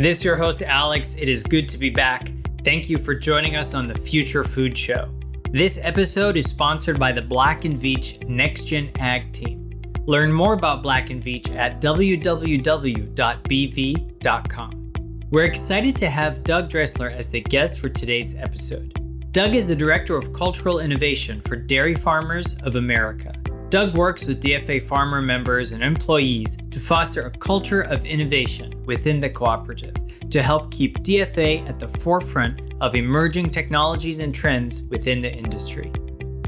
This is your host, Alex. It is good to be back. Thank you for joining us on the Future Food Show. This episode is sponsored by the Black & Veatch Next Gen Ag team. Learn more about Black & Veatch at www.bv.com. We're excited to have Doug Dresslaer as the guest for today's episode. Doug is the Director of Cultural Innovation for Dairy Farmers of America. Doug works with DFA farmer members and employees to foster a culture of innovation within the cooperative to help keep DFA at the forefront of emerging technologies and trends within the industry.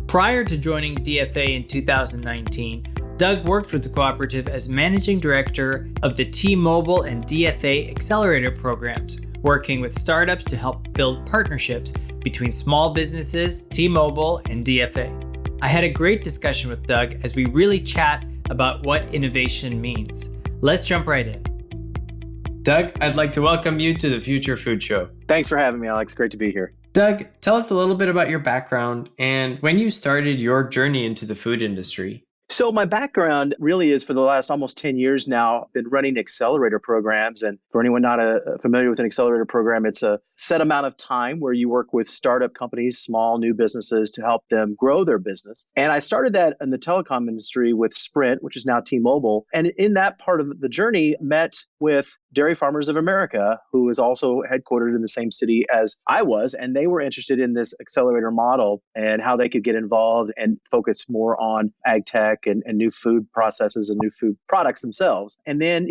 Prior to joining DFA in 2019, Doug worked with the cooperative as Managing Director of the T-Mobile and DFA Accelerator programs, working with startups to help build partnerships between small businesses, T-Mobile, and DFA. I had a great discussion with Doug as we really chat about what innovation means. Let's jump right in. Doug, I'd like to welcome you to the Future Food Show. Thanks for having me, Alex. Great to be here. Doug, tell us a little bit about your background and when you started your journey into the food industry. So my background really is for the last almost 10 years now, been running accelerator programs. And for anyone not familiar with an accelerator program, it's a set amount of time where you work with startup companies, small new businesses to help them grow their business. And I started that in the telecom industry with Sprint, which is now T-Mobile. And in that part of the journey, met with Dairy Farmers of America, who is also headquartered in the same city as I was. And they were interested in this accelerator model and how they could get involved and focus more on ag tech and new food processes and new food products themselves. And then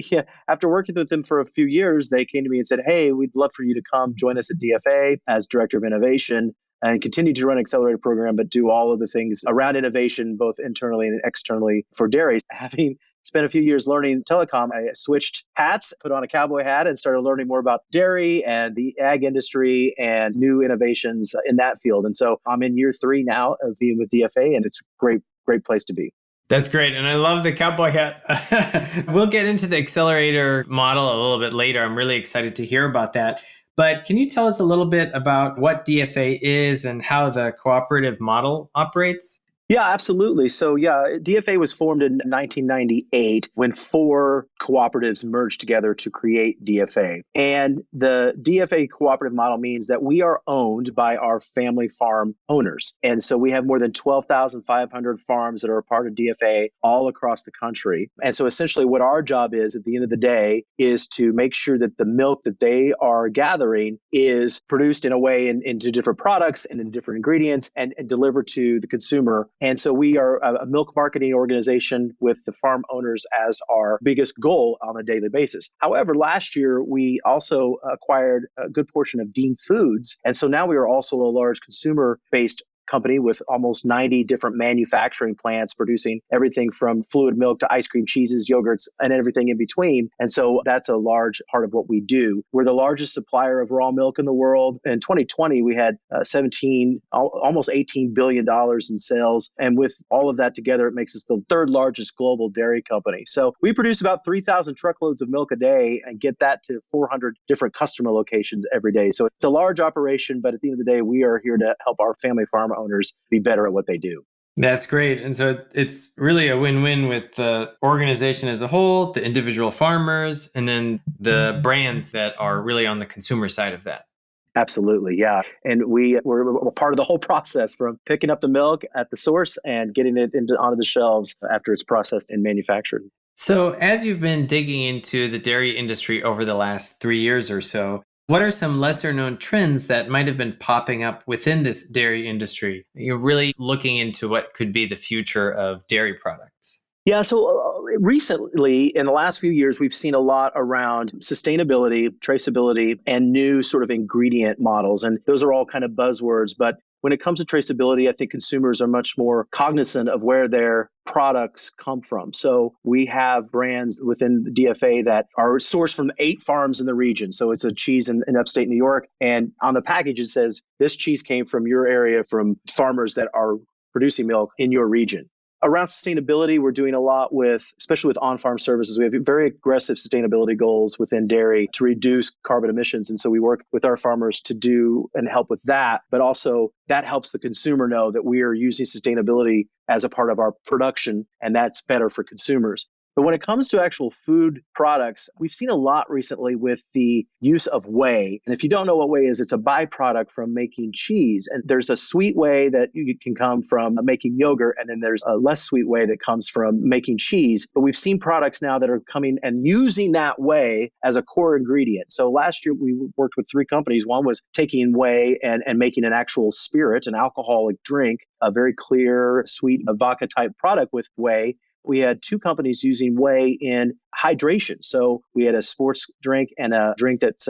after working with them for a few years, they came to me and said, hey, we'd love for you to come join us at DFA as Director of Innovation and continue to run an accelerator program, but do all of the things around innovation, both internally and externally for dairy. Having spent a few years learning telecom, I switched hats, put on a cowboy hat, and started learning more about dairy and the ag industry and new innovations in that field. And so I'm in year 3 now of being with DFA, and it's a great place to be. That's great. And I love the cowboy hat. We'll get into the accelerator model a little bit later. I'm really excited to hear about that. But can you tell us a little bit about what DFA is and how the cooperative model operates? Yeah, absolutely. So DFA was formed in 1998 when 4 cooperatives merged together to create DFA. And the DFA cooperative model means that we are owned by our family farm owners. And so we have more than 12,500 farms that are a part of DFA all across the country. And so essentially what our job is at the end of the day is to make sure that the milk that they are gathering is produced in a way into different products and in different ingredients and delivered to the consumer. And so we are a milk marketing organization with the farm owners as our biggest goal on a daily basis. However, last year, we also acquired a good portion of Dean Foods. And so now we are also a large consumer-based company with almost 90 different manufacturing plants producing everything from fluid milk to ice cream, cheeses, yogurts, and everything in between. And so that's a large part of what we do. We're the largest supplier of raw milk in the world. In 2020, we had almost $18 billion in sales. And with all of that together, it makes us the 3rd largest global dairy company. So we produce about 3,000 truckloads of milk a day and get that to 400 different customer locations every day. So it's a large operation, but at the end of the day, we are here to help our family farm owners be better at what they do. That's great. And so it's really a win-win with the organization as a whole, the individual farmers, and then the brands that are really on the consumer side of that. Absolutely, yeah. And we're part of the whole process from picking up the milk at the source and getting it onto the shelves after it's processed and manufactured. So as you've been digging into the dairy industry over the last 3 years or so, what are some lesser known trends that might have been popping up within this dairy industry? You're really looking into what could be the future of dairy products. Yeah, so recently, in the last few years, we've seen a lot around sustainability, traceability, and new sort of ingredient models. And those are all kind of buzzwords. But when it comes to traceability, I think consumers are much more cognizant of where their products come from. So we have brands within the DFA that are sourced from 8 farms in the region. So it's a cheese in upstate New York. And on the package, it says, this cheese came from your area, from farmers that are producing milk in your region. Around sustainability, we're doing a lot especially with on-farm services. We have very aggressive sustainability goals within dairy to reduce carbon emissions. And so we work with our farmers to do and help with that. But also that helps the consumer know that we are using sustainability as a part of our production, and that's better for consumers. But when it comes to actual food products, we've seen a lot recently with the use of whey. And if you don't know what whey is, it's a byproduct from making cheese. And there's a sweet whey that you can come from making yogurt, and then there's a less sweet whey that comes from making cheese. But we've seen products now that are coming and using that whey as a core ingredient. So last year we worked with 3 companies. One was taking whey and making an actual spirit, an alcoholic drink, a very clear, sweet vodka type product with whey. We had 2 companies using whey in hydration. So we had a sports drink and a drink that's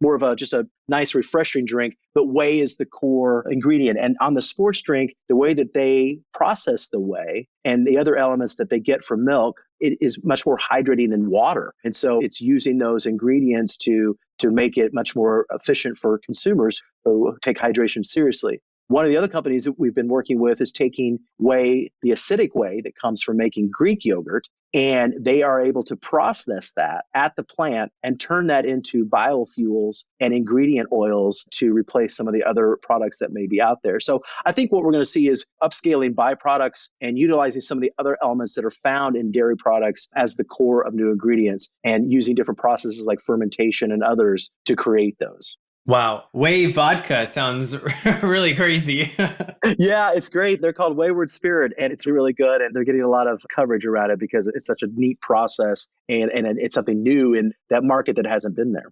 more of just a nice, refreshing drink, but whey is the core ingredient. And on the sports drink, the way that they process the whey and the other elements that they get from milk, it is much more hydrating than water. And so it's using those ingredients to make it much more efficient for consumers who take hydration seriously. One of the other companies that we've been working with is taking whey, the acidic whey that comes from making Greek yogurt, and they are able to process that at the plant and turn that into biofuels and ingredient oils to replace some of the other products that may be out there. So I think what we're going to see is upscaling byproducts and utilizing some of the other elements that are found in dairy products as the core of new ingredients and using different processes like fermentation and others to create those. Wow. Whey vodka sounds really crazy. Yeah, it's great. They're called Wayward Spirit, and it's really good. And they're getting a lot of coverage around it because it's such a neat process and it's something new in that market that hasn't been there.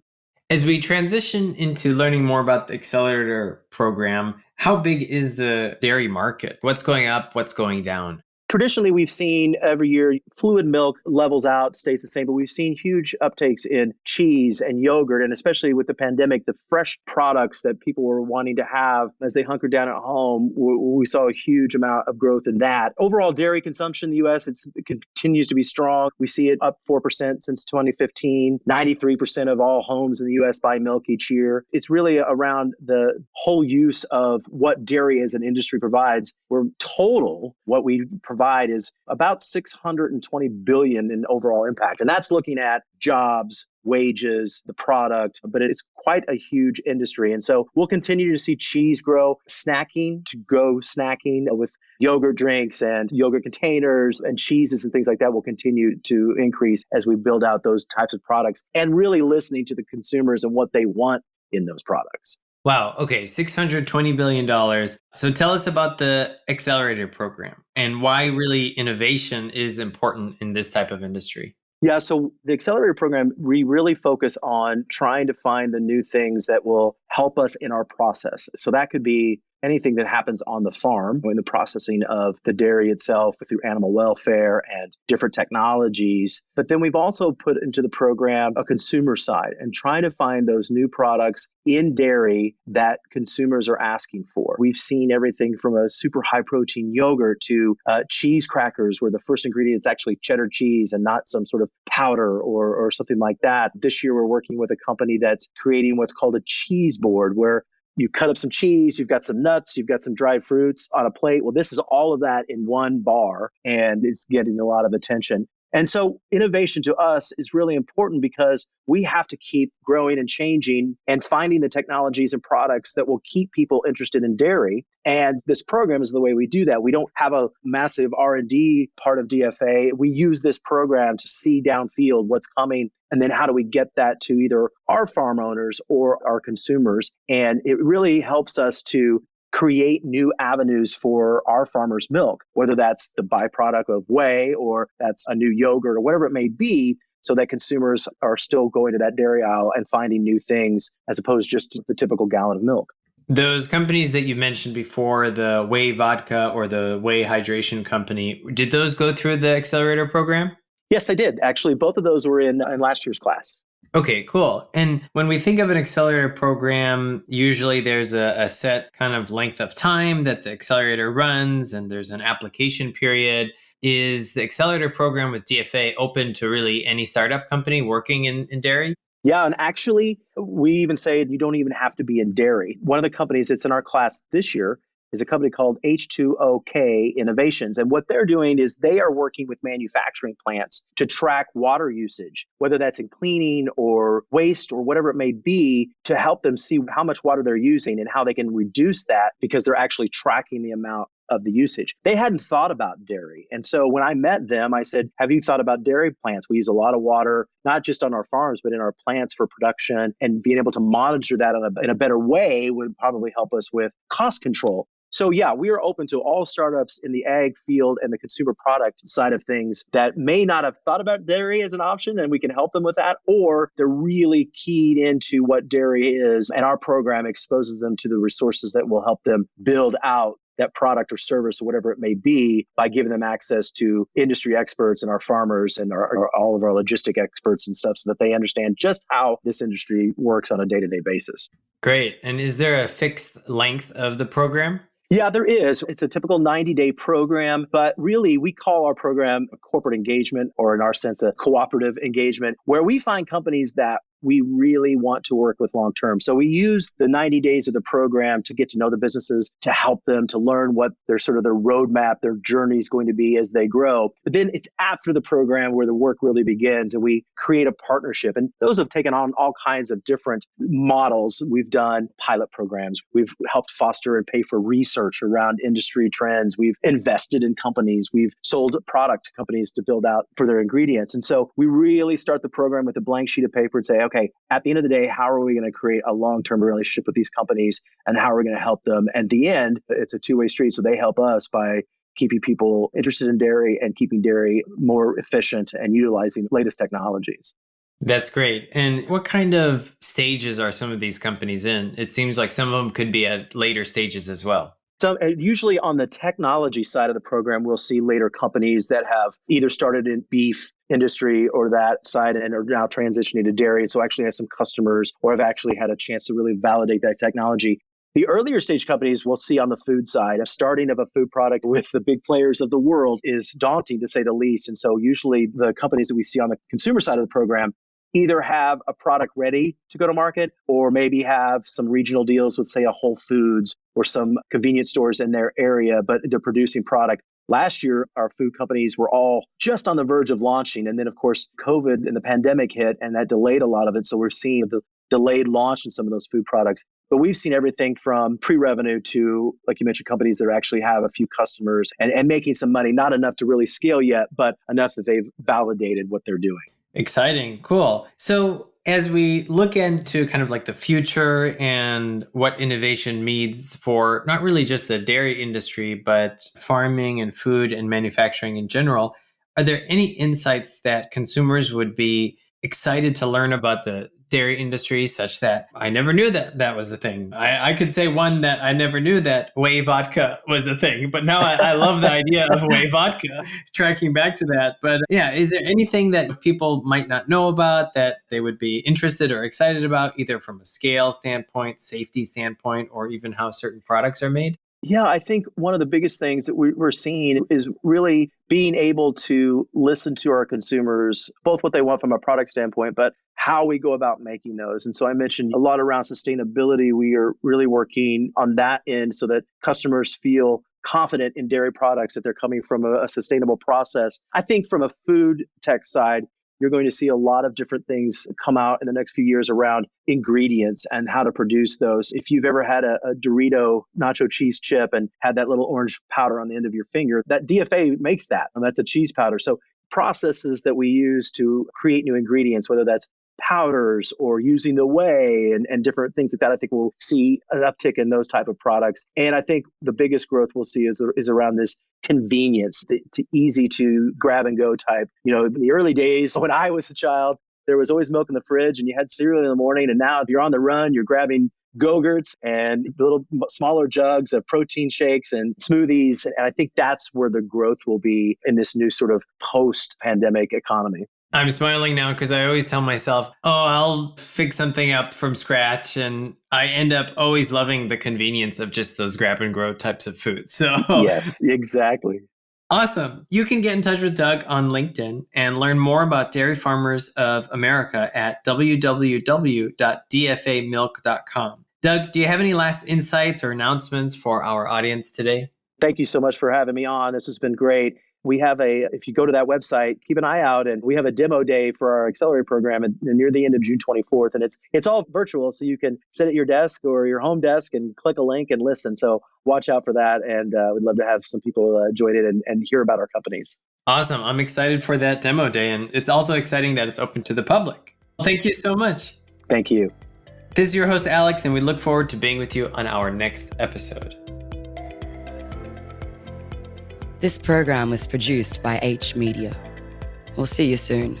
As we transition into learning more about the accelerator program, how big is the dairy market? What's going up? What's going down? Traditionally, we've seen every year fluid milk levels out, stays the same, but we've seen huge uptakes in cheese and yogurt, and especially with the pandemic, the fresh products that people were wanting to have as they hunkered down at home, we saw a huge amount of growth in that. Overall, dairy consumption in the U.S., it continues to be strong. We see it up 4% since 2015. 93% of all homes in the U.S. buy milk each year. It's really around the whole use of what dairy as an industry provides. We're total, what we provide is about $620 billion in overall impact. And that's looking at jobs, wages, the product, but it's quite a huge industry. And so we'll continue to see cheese grow, snacking to go snacking with yogurt drinks and yogurt containers and cheeses and things like that will continue to increase as we build out those types of products and really listening to the consumers and what they want in those products. Wow. Okay. $620 billion. So tell us about the accelerator program and why really innovation is important in this type of industry. Yeah, so the accelerator program, we really focus on trying to find the new things that will help us in our process. So that could be anything that happens on the farm, in the processing of the dairy itself through animal welfare and different technologies. But then we've also put into the program a consumer side and trying to find those new products in dairy that consumers are asking for. We've seen everything from a super high protein yogurt to cheese crackers, where the first ingredient is actually cheddar cheese and not some sort of powder or something like that. This year, we're working with a company that's creating what's called a cheese board, where you cut up some cheese, you've got some nuts, you've got some dried fruits on a plate. Well, this is all of that in one bar, and it's getting a lot of attention. And so innovation to us is really important because we have to keep growing and changing and finding the technologies and products that will keep people interested in dairy. And this program is the way we do that. We don't have a massive R&D part of DFA. We use this program to see downfield what's coming, and then how do we get that to either our farm owners or our consumers. And it really helps us to create new avenues for our farmers' milk, whether that's the byproduct of whey or that's a new yogurt or whatever it may be, so that consumers are still going to that dairy aisle and finding new things as opposed just to the typical gallon of milk. Those companies that you mentioned before, the whey vodka or the whey hydration company, did those go through the accelerator program? Yes, they did. Actually, both of those were in last year's class. Okay, cool. And when we think of an accelerator program, usually there's a set kind of length of time that the accelerator runs, and there's an application period. Is the accelerator program with DFA open to really any startup company working in dairy? Yeah, and actually, we even say you don't even have to be in dairy. One of the companies that's in our class this year is a company called H2OK Innovations. And what they're doing is they are working with manufacturing plants to track water usage, whether that's in cleaning or waste or whatever it may be, to help them see how much water they're using and how they can reduce that because they're actually tracking the amount of the usage. They hadn't thought about dairy. And so when I met them, I said, have you thought about dairy plants? We use a lot of water, not just on our farms, but in our plants for production, and being able to monitor that in a better way would probably help us with cost control. So yeah, we are open to all startups in the ag field and the consumer product side of things that may not have thought about dairy as an option, and we can help them with that, or they're really keyed into what dairy is, and our program exposes them to the resources that will help them build out that product or service or whatever it may be by giving them access to industry experts and our farmers and all of our logistic experts and stuff so that they understand just how this industry works on a day-to-day basis. Great. And is there a fixed length of the program? Yeah, there is. It's a typical 90-day program, but really we call our program a corporate engagement, or in our sense, a cooperative engagement, where we find companies that we really want to work with long term. So we use the 90 days of the program to get to know the businesses, to help them, to learn what their roadmap, their journey is going to be as they grow. But then it's after the program where the work really begins, and we create a partnership. And those have taken on all kinds of different models. We've done pilot programs. We've helped foster and pay for research around industry trends. We've invested in companies. We've sold product to companies to build out for their ingredients. And so we really start the program with a blank sheet of paper and say, okay, at the end of the day, how are we going to create a long-term relationship with these companies, and how are we going to help them? At the end, it's a two-way street. So they help us by keeping people interested in dairy and keeping dairy more efficient and utilizing the latest technologies. That's great. And what kind of stages are some of these companies in? It seems like some of them could be at later stages as well. So usually on the technology side of the program, we'll see later companies that have either started in beef industry or that side and are now transitioning to dairy. And so actually have some customers or have actually had a chance to really validate that technology. The earlier stage companies we'll see on the food side. A starting of a food product with the big players of the world is daunting, to say the least. And so usually the companies that we see on the consumer side of the program either have a product ready to go to market, or maybe have some regional deals with, say, a Whole Foods or some convenience stores in their area, but they're producing product. Last year, our food companies were all just on the verge of launching. And then, of course, COVID and the pandemic hit, and that delayed a lot of it. So we're seeing the delayed launch in some of those food products. But we've seen everything from pre-revenue to, like you mentioned, companies that actually have a few customers and making some money, not enough to really scale yet, but enough that they've validated what they're doing. Exciting. Cool. So as we look into kind of like the future and what innovation means for not really just the dairy industry, but farming and food and manufacturing in general, are there any insights that consumers would be excited to learn about the dairy industry, such that I never knew that that was a thing? I could say one that I never knew that whey vodka was a thing, but now I love the idea of whey vodka, tracking back to that. But yeah, is there anything that people might not know about that they would be interested or excited about, either from a scale standpoint, safety standpoint, or even how certain products are made? Yeah, I think one of the biggest things that we're seeing is really being able to listen to our consumers, both what they want from a product standpoint, but how we go about making those. And so I mentioned a lot around sustainability. We are really working on that end so that customers feel confident in dairy products, that they're coming from a sustainable process. I think from a food tech side, you're going to see a lot of different things come out in the next few years around ingredients and how to produce those. If you've ever had a Dorito nacho cheese chip and had that little orange powder on the end of your finger, that DFA makes that, and that's a cheese powder. So processes that we use to create new ingredients, whether that's powders or using the whey and different things like that, I think we'll see an uptick in those type of products. And I think the biggest growth we'll see is around this convenience, the easy to grab and go type. In the early days when I was a child, there was always milk in the fridge and you had cereal in the morning. And now if you're on the run, you're grabbing Go-Gurts and little smaller jugs of protein shakes and smoothies. And I think that's where the growth will be in this new sort of post-pandemic economy. I'm smiling now because I always tell myself, oh, I'll fix something up from scratch. And I end up always loving the convenience of just those grab and grow types of foods. So yes, exactly. Awesome. You can get in touch with Doug on LinkedIn and learn more about Dairy Farmers of America at www.dfamilk.com. Doug, do you have any last insights or announcements for our audience today? Thank you so much for having me on. This has been great. we have if you go to that website, keep an eye out, and we have a demo day for our Accelerator program near the end of June 24th. And it's all virtual, so you can sit at your desk or your home desk and click a link and listen. So watch out for that. And we'd love to have some people join it and hear about our companies. Awesome. I'm excited for that demo day. And it's also exciting that it's open to the public. Thank you so much. Thank you. This is your host, Alex, and we look forward to being with you on our next episode. This program was produced by H Media. We'll see you soon.